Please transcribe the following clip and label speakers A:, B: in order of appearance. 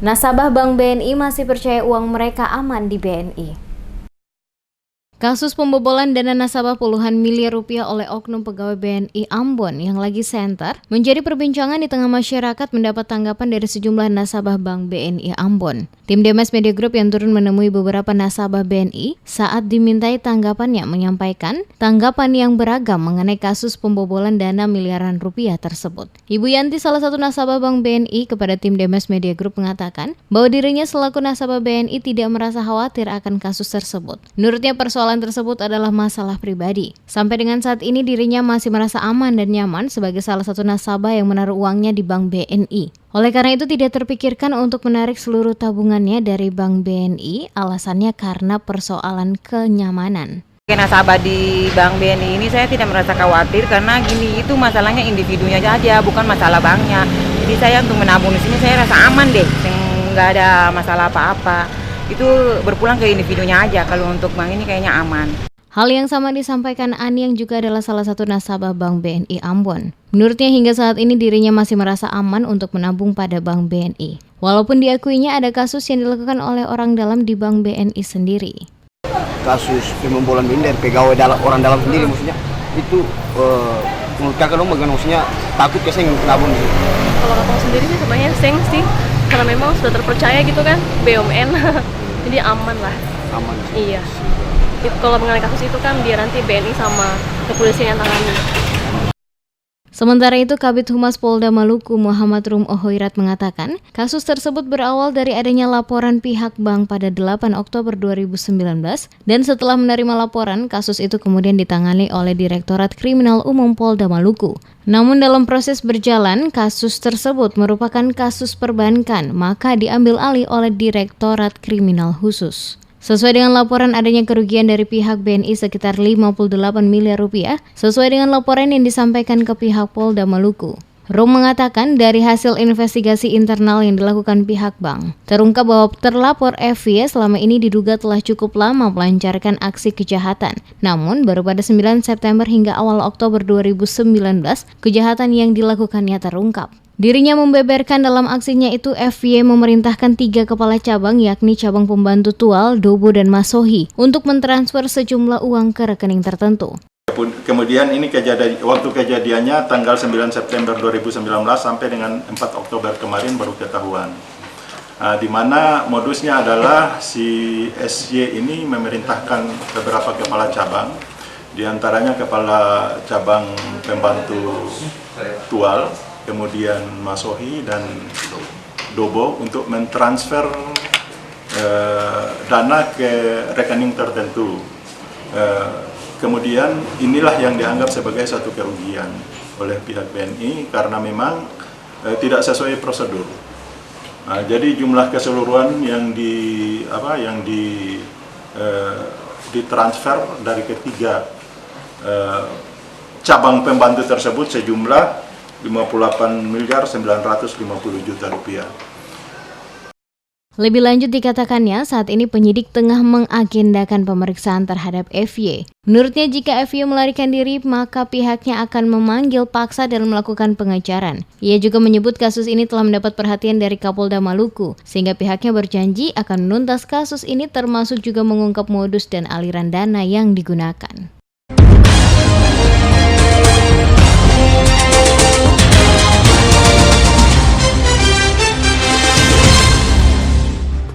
A: Nasabah Bank BNI masih percaya uang mereka aman di BNI. Kasus pembobolan dana nasabah puluhan miliar rupiah oleh oknum pegawai BNI Ambon yang lagi senter menjadi perbincangan di tengah masyarakat mendapat tanggapan dari sejumlah nasabah Bank BNI Ambon. Tim Demes Media Group yang turun menemui beberapa nasabah BNI saat dimintai tanggapannya menyampaikan tanggapan yang beragam mengenai kasus pembobolan dana miliaran rupiah tersebut. Ibu Yanti, salah satu nasabah Bank BNI, kepada tim Demes Media Group mengatakan bahwa dirinya selaku nasabah BNI tidak merasa khawatir akan kasus tersebut. Menurutnya persoalan tersebut adalah masalah pribadi. Sampai dengan saat ini dirinya masih merasa aman dan nyaman sebagai salah satu nasabah yang menaruh uangnya di Bank BNI. Oleh karena itu tidak terpikirkan untuk menarik seluruh tabungannya dari Bank BNI, alasannya karena persoalan kenyamanan.
B: Nasabah di Bank BNI ini saya tidak merasa khawatir karena gini, itu masalahnya individunya saja, bukan masalah banknya. Jadi saya untuk menabung di sini saya rasa aman deh, nggak ada masalah apa-apa. Itu berpulang ke individunya aja, kalau untuk bank ini kayaknya aman.
A: Hal yang sama disampaikan Ani yang juga adalah salah satu nasabah Bank BNI Ambon. Menurutnya hingga saat ini dirinya masih merasa aman untuk menabung pada Bank BNI. Walaupun diakuinya ada kasus yang dilakukan oleh orang dalam di Bank BNI sendiri.
C: Kasus pembobolan BNI dari pegawai orang dalam sendiri maksudnya, itu menurut kakak dong bagaimana, maksudnya takut keseng menabung gitu?
D: Kalau kakak sendiri sih sebenarnya seng sih, karena memang sudah terpercaya gitu kan, BUMN, jadi aman lah.
C: Aman.
D: Iya. Kalau mengenai kasus itu kan biar nanti BNI sama kepolisian yang tangani.
A: Sementara itu, Kabid Humas Polda Maluku Muhammad Rum Ohoirat mengatakan, kasus tersebut berawal dari adanya laporan pihak bank pada 8 Oktober 2019 dan setelah menerima laporan, kasus itu kemudian ditangani oleh Direktorat Kriminal Umum Polda Maluku. Namun dalam proses berjalan, kasus tersebut merupakan kasus perbankan, maka diambil alih oleh Direktorat Kriminal Khusus. Sesuai dengan laporan adanya kerugian dari pihak BNI sekitar 58 miliar rupiah, sesuai dengan laporan yang disampaikan ke pihak Polda Maluku. Rum mengatakan dari hasil investigasi internal yang dilakukan pihak bank, terungkap bahwa terlapor FY selama ini diduga telah cukup lama melancarkan aksi kejahatan. Namun baru pada 9 September hingga awal Oktober 2019, kejahatan yang dilakukannya terungkap. Dirinya membeberkan dalam aksinya itu FY memerintahkan 3 kepala cabang yakni cabang pembantu Tual, Dobo, dan Masohi untuk mentransfer sejumlah uang ke rekening tertentu.
E: Kemudian ini waktu kejadiannya tanggal 9 September 2019 sampai dengan 4 Oktober kemarin baru ketahuan. Di mana modusnya adalah si SY ini memerintahkan beberapa kepala cabang, diantaranya kepala cabang pembantu Tual, kemudian Masohi dan Dobo untuk mentransfer dana ke rekening tertentu. Kemudian inilah yang dianggap sebagai satu kerugian oleh pihak BNI karena memang tidak sesuai prosedur. Jadi jumlah keseluruhan yang ditransfer dari ketiga cabang pembantu tersebut sejumlah 58.950 juta rupiah.
A: Lebih lanjut dikatakannya, saat ini penyidik tengah mengagendakan pemeriksaan terhadap FY. Menurutnya jika FY melarikan diri, maka pihaknya akan memanggil paksa dan melakukan pengejaran. Ia juga menyebut kasus ini telah mendapat perhatian dari Kapolda Maluku, sehingga pihaknya berjanji akan menuntas kasus ini termasuk juga mengungkap modus dan aliran dana yang digunakan.